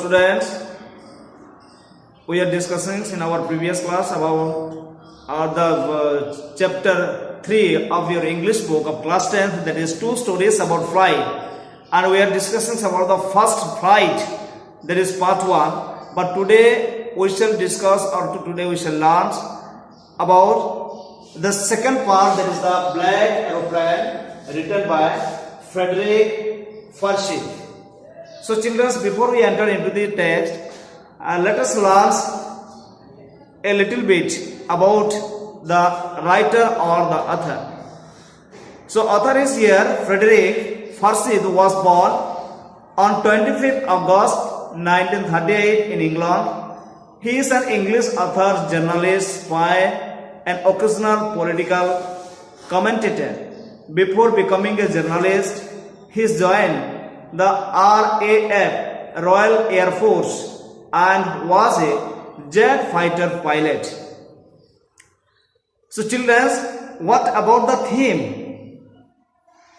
students, we are discussing in our previous class about the chapter 3 of your English book of class 10th, that is 2 stories about flight, and we are discussing about the first flight, that is part 1. But today we shall discuss, or today we shall learn about the second part, that is the Black Aeroplane, written by Frederick Forsyth. So children, before we enter into the text, let us learn a little bit about the writer or the author. So author is here, Frederick Forsyth was born on 25th August 1938 in England. He is an English author, journalist, poet, and occasional political commentator. Before becoming a journalist, he joined the RAF, Royal Air Force, and was a jet fighter pilot. So children, what about the theme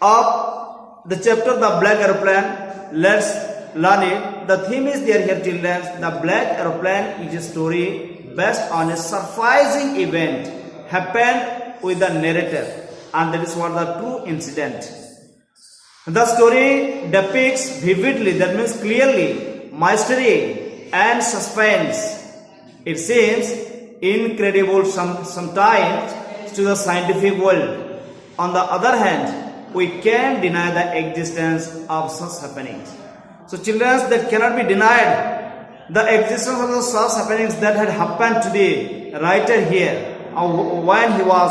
of the chapter The Black Aeroplane? Let's learn it. The theme is there here, children. The Black Aeroplane is a story based on a surprising event happened with the narrator, and that is what the true incident. The story depicts vividly, that means clearly, mystery and suspense. It seems incredible sometimes to the scientific world. On the other hand, we can't deny the existence of such happenings. So children, that cannot be denied, the existence of such happenings that had happened to the writer here when he was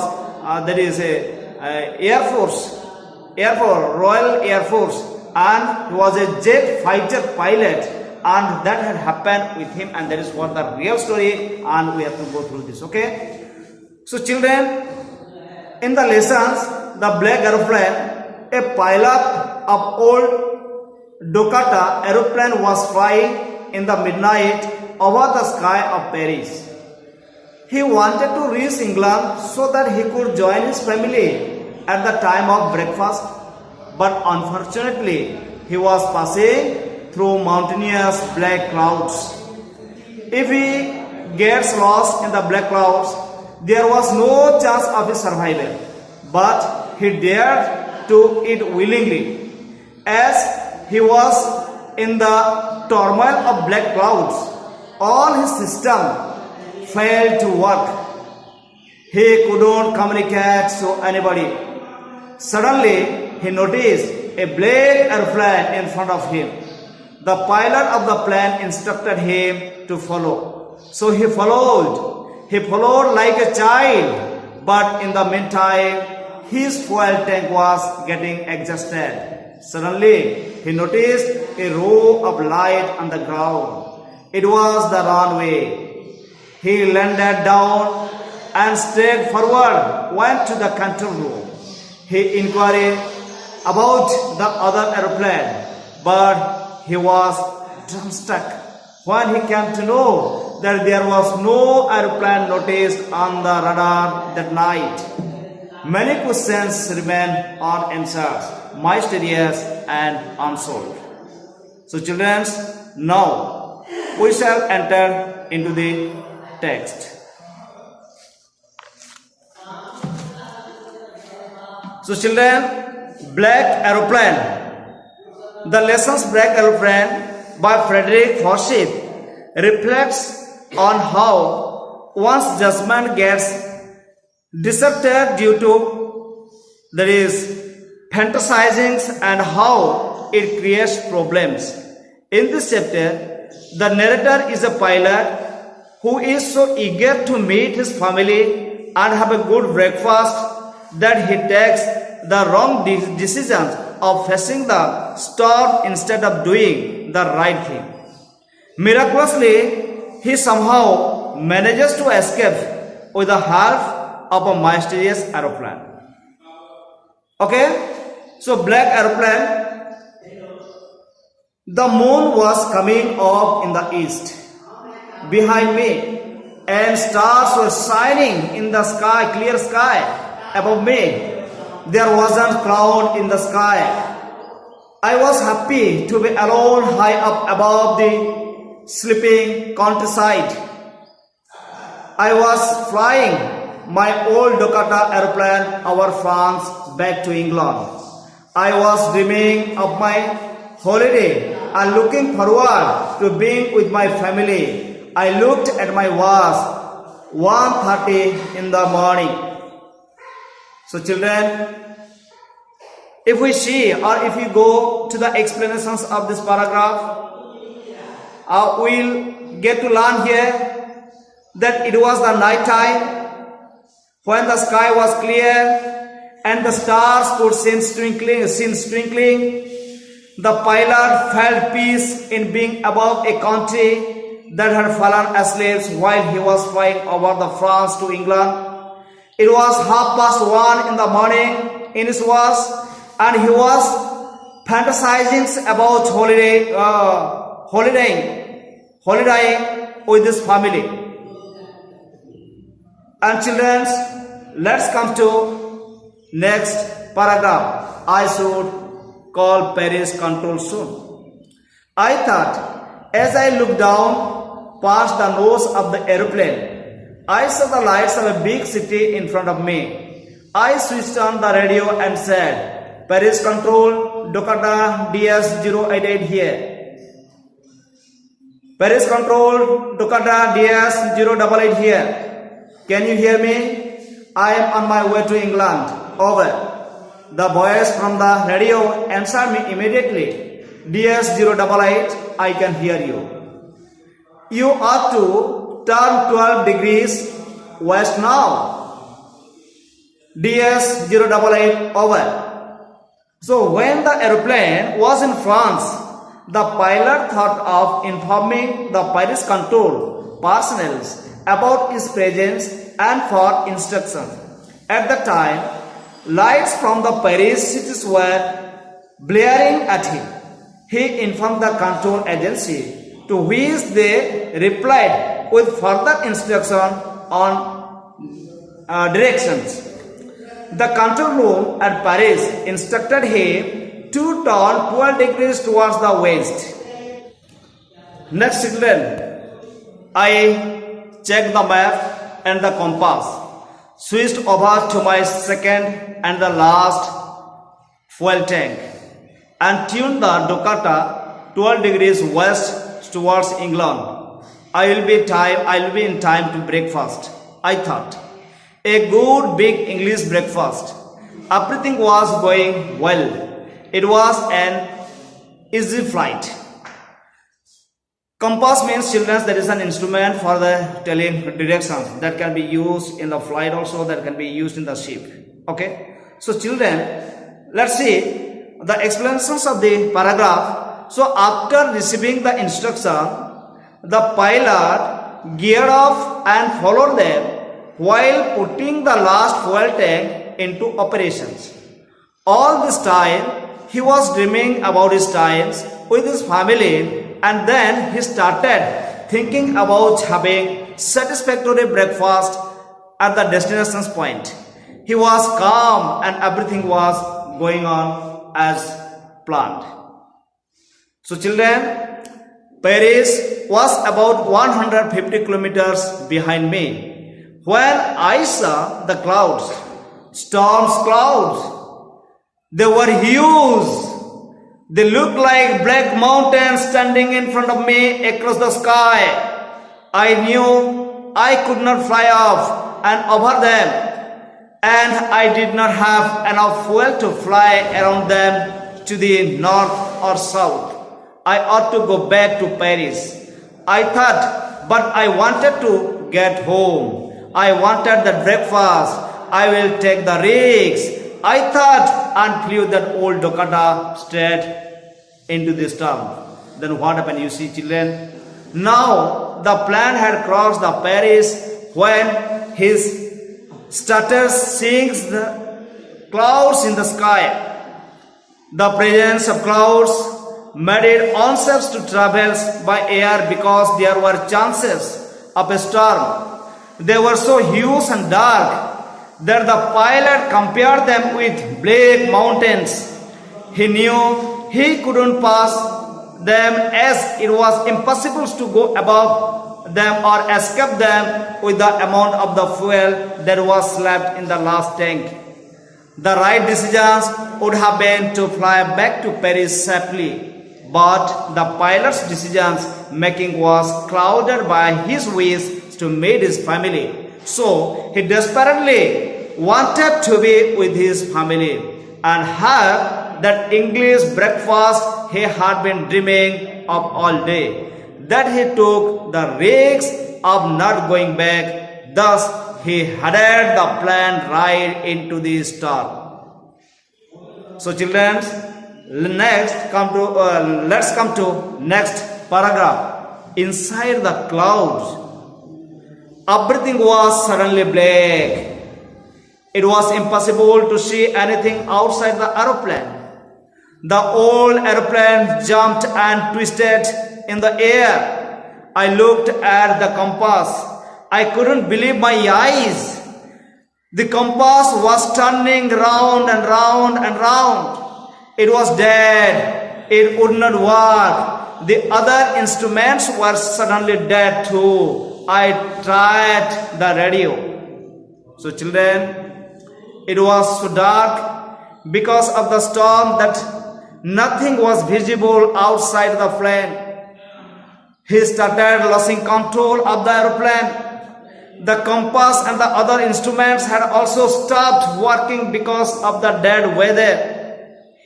Royal Air Force, and he was a jet fighter pilot, and that had happened with him, and that is what the real story, and we have to go through this. Okay, so children, in the lessons, the Black Aeroplane, a pilot of old Dakota aeroplane was flying in the midnight over the sky of Paris. He wanted to reach England so that he could join his family at the time of breakfast, but unfortunately he was passing through mountainous black clouds. If he gets lost in the black clouds, there was no chance of his survival, but he dared to eat willingly. As he was in the turmoil of black clouds, all his system failed to work. He couldn't communicate to anybody. Suddenly, he noticed a black airplane in front of him. The pilot of the plane instructed him to follow. So he followed. He followed like a child. But in the meantime, his fuel tank was getting exhausted. Suddenly, he noticed a row of light on the ground. It was the runway. He landed down and straight forward went to the control room. He inquired about the other aeroplane, but he was dumbstruck when he came to know that there was no aeroplane noticed on the radar that night. Many questions remain unanswered, mysterious and unsolved. So children, now we shall enter into the text. So children, Black Aeroplane. The lessons Black Aeroplane by Frederick Forsyth reflects on how one's judgment gets distorted due to, that is, fantasizings, and how it creates problems. In this chapter, the narrator is a pilot who is so eager to meet his family and have a good breakfast that he takes the wrong decisions of facing the storm instead of doing the right thing. Miraculously, he somehow manages to escape with the help of a mysterious aeroplane. Okay, so Black Aeroplane. The moon was coming up in the east behind me, and stars were shining in the sky, clear sky above me. There wasn't cloud in the sky. I was happy to be alone high up above the sleeping countryside. I was flying my old Docata aeroplane over France back to England. I was dreaming of my holiday and looking forward to being with my family. I looked at my watch, 1:30 in the morning. So children, if we see or if we go to the explanations of this paragraph, we'll get to learn here that it was the night time when the sky was clear and the stars could seen twinkling. The pilot felt peace in being above a country that had fallen asleep while he was flying over the France to England. It was 1:30 in the morning in his watch, and he was fantasizing about holidaying with his family. And children, let's come to next paragraph. I should call Paris control soon. I thought as I looked down past the nose of the aeroplane, I saw the lights of a big city in front of me. I switched on the radio and said, Paris control, Docata DS088 here. Paris control, Docata DS088 here. Can you hear me? I am on my way to England. Over. The voice from the radio answered me immediately. DS088, I can hear you. You ought to turn 12 degrees west now. DS088, over. So when the aeroplane was in France, the pilot thought of informing the Paris control personnel about his presence and for instruction. At the time, lights from the Paris cities were blaring at him. He informed the control agency, to which they replied with further instruction on directions. The control room at Paris instructed him to turn 12 degrees towards the west. Next, children, I checked the map and the compass, switched over to my second and the last fuel tank, and tuned the Docata 12 degrees west towards England. I will be in time to breakfast, I thought. A good big English breakfast. Everything was going well. It was an easy flight. Compass means, children, there is an instrument for the telling directions that can be used in the flight also, that can be used in the ship. Okay. So children, let's see the explanations of the paragraph. So after receiving the instruction, the pilot geared off and followed them while putting the last fuel tank into operations. All this time, he was dreaming about his times with his family, and then he started thinking about having satisfactory breakfast at the destination point. He was calm and everything was going on as planned. So children, Paris was about 150 kilometers behind me. When I saw the clouds, storm clouds, they were huge. They looked like black mountains standing in front of me across the sky. I knew I could not fly off and over them, and I did not have enough fuel to fly around them to the north or south. I ought to go back to Paris, I thought, but I wanted to get home. I wanted the breakfast. I will take the risk, I thought, and flew that old Docata straight into the storm. Then what happened? You see, children, now the plane had crossed the Paris when his started seeing the clouds in the sky. The presence of clouds made it unsafe to travel by air because there were chances of a storm. They were so huge and dark that the pilot compared them with black mountains. He knew he couldn't pass them as it was impossible to go above them or escape them with the amount of the fuel that was left in the last tank. The right decisions would have been to fly back to Paris safely, but the pilot's decisions making was clouded by his wish to meet his family. So he desperately wanted to be with his family and have that English breakfast he had been dreaming of all day. That he took the risk of not going back. Thus he headed the plane right into the storm. So children, let's come to next paragraph. Inside the clouds, everything was suddenly black. It was impossible to see anything outside the aeroplane. The old aeroplane jumped and twisted in the air. I looked at the compass. I couldn't believe my eyes. The compass was turning round and round and round. It was dead. It would not work. The other instruments were suddenly dead too. I tried the radio. So children, it was so dark because of the storm that nothing was visible outside the plane. He started losing control of the aeroplane. The compass and the other instruments had also stopped working because of the dead weather.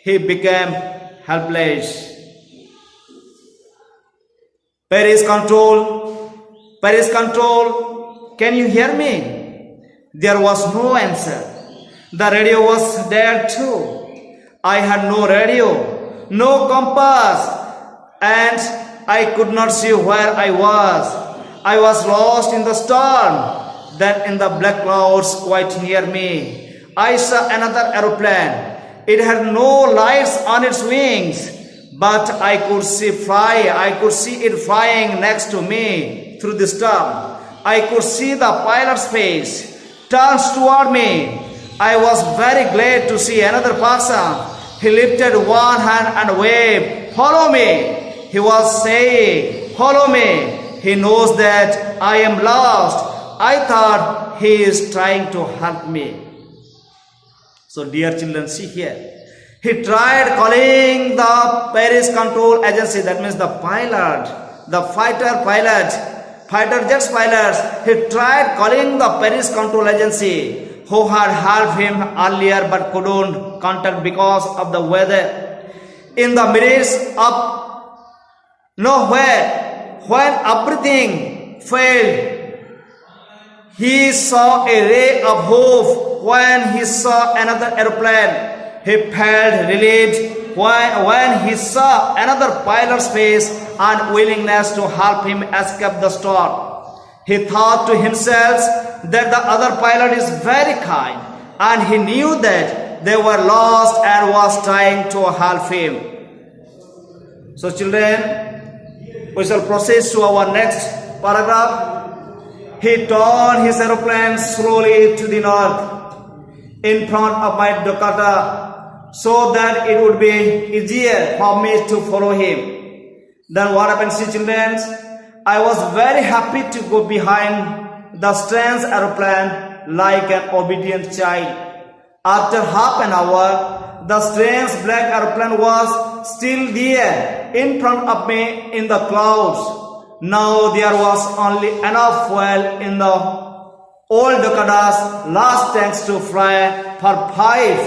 He became helpless. Paris control, can you hear me? There was no answer. The radio was dead too. I had no radio, no compass, and I could not see where I was. I was lost in the storm. Then in the black clouds quite near me, I saw another aeroplane. It had no lights on its wings, but I could see it flying next to me through the storm. I could see the pilot's face turned toward me. I was very glad to see another person. He lifted one hand and waved, "Follow me." He was saying, "Follow me." He knows that I am lost. I thought he is trying to help me. So dear children, see here. He tried calling the Paris Control Agency, that means the pilot, the fighter jets pilots. He tried calling the Paris Control Agency, who had helped him earlier but couldn't contact because of the weather. In the midst of nowhere, when everything failed, he saw a ray of hope when he saw another aeroplane. He felt relieved when he saw another pilot's face and willingness to help him escape the storm. He thought to himself that the other pilot is very kind, and he knew that they were lost and was trying to help him. So children, we shall proceed to our next paragraph. He turned his aeroplane slowly to the north in front of my Dakota, so that it would be easier for me to follow him. Then what happened, see children? I was very happy to go behind the strange aeroplane like an obedient child. After half an hour, the strange black aeroplane was still there in front of me in the clouds. Now there was only enough fuel in the old Dakota's last tanks to fly for 5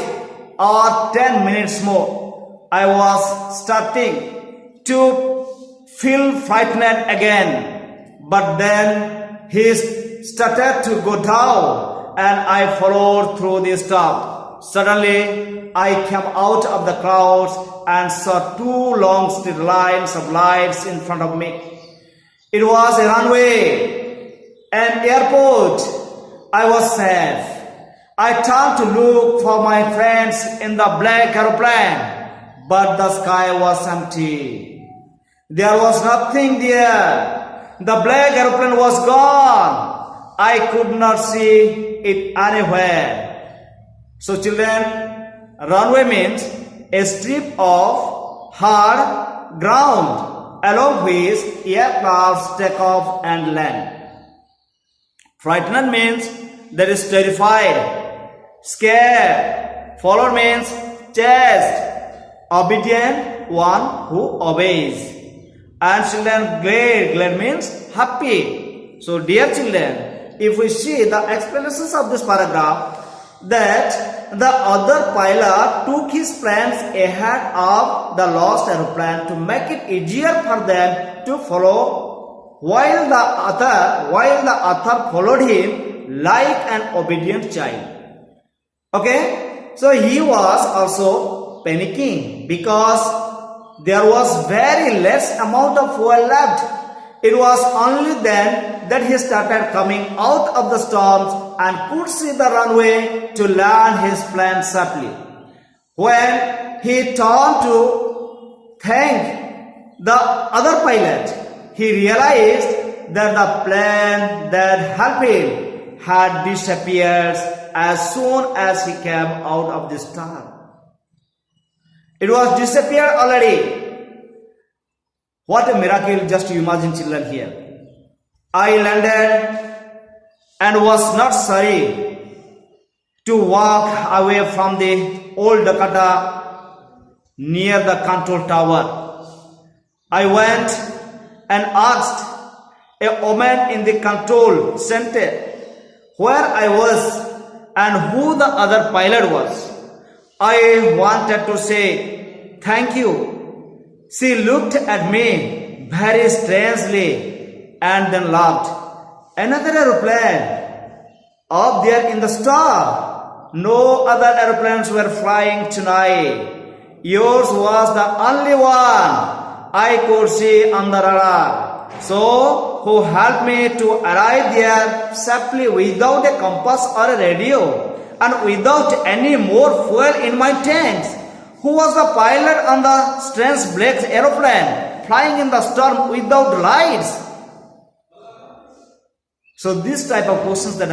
or 10 minutes more. I was starting to feel frightened again, but then he started to go down and I followed through the storm. Suddenly I came out of the clouds and saw 2 long straight lines of lights in front of me. It was a runway, an airport. I was safe. I turned to look for my friends in the black aeroplane, but the sky was empty. There was nothing there. The black aeroplane was gone. I could not see it anywhere. So children, runway means a strip of hard ground along which aircrafts take off and land. Frightened means that is terrified. Scared. Followed means chased. Obedient, one who obeys. And children, glad means happy. So dear children, if we see the explanations of this paragraph, that the other pilot took his friends ahead of the lost aeroplane to make it easier for them to follow, while the author followed him like an obedient child. Okay, so he was also panicking because there was very less amount of fuel left. It was only then that he started coming out of the storms and could see the runway to land his plane safely. When he turned to thank the other pilot, he realized that the plane that helped him had disappeared as soon as he came out of the storm. It was disappeared already. What a miracle, just to imagine children here. I landed and was not sorry to walk away from the old Dakota near the control tower. I went and asked a woman in the control center where I was and who the other pilot was. I wanted to say thank you. She looked at me very strangely and then laughed. Another aeroplane up there in the star. No other aeroplanes were flying tonight. Yours was the only one I could see on the radar. So, who helped me to arrive there safely without a compass or a radio and without any more fuel in my tanks? Who was the pilot on the strange black aeroplane flying in the storm without lights? So this type of questions that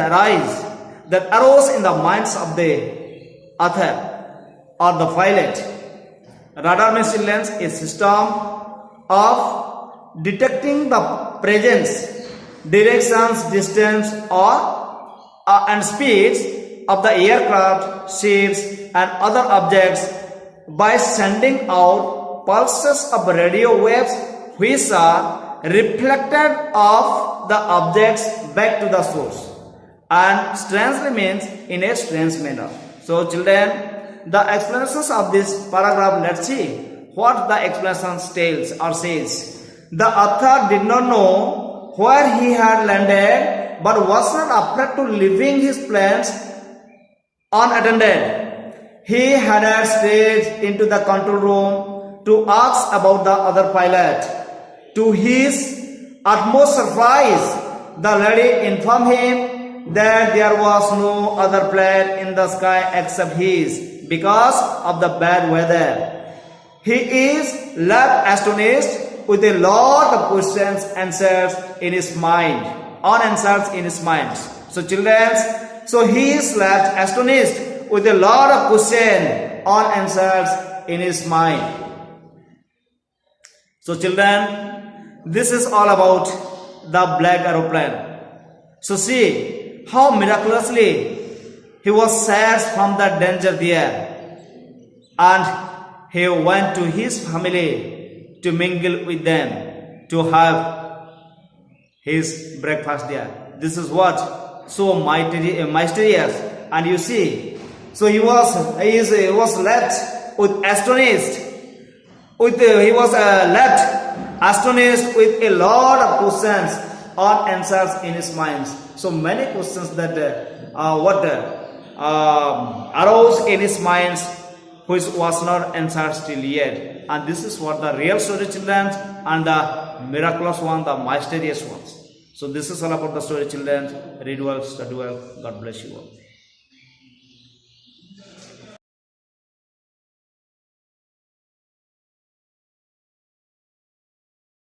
arose in the minds of the author or the pilot. Radar means a system of detecting the presence, directions, distance and speeds of the aircraft, ships and other objects by sending out pulses of radio waves which are reflected off the objects back to the source. And strangely means in a strange manner. So children, the explanations of this paragraph, let's see what the explanation tells or says. The author did not know where he had landed but was not afraid to leaving his plans unattended. He headed straight into the control room to ask about the other pilot. To his utmost surprise, the lady informed him that there was no other plane in the sky except his because of the bad weather. He is left astonished with a lot of questions unanswered in his mind. So children, so he is left astonished with a lot of questions unanswered in his mind. So children, this is all about the black aeroplane. So see how miraculously he was saved from the danger there, and he went to his family to mingle with them, to have his breakfast there. This is what so mysterious. And you see, so he was left with astonished. He was left astonished with a lot of questions unanswered in his mind. So many questions that arose in his mind, which was not answered still yet. And this is what the real story, children, and the miraculous one, the mysterious ones. So this is all about the story, children. Read well, study well. God bless you all.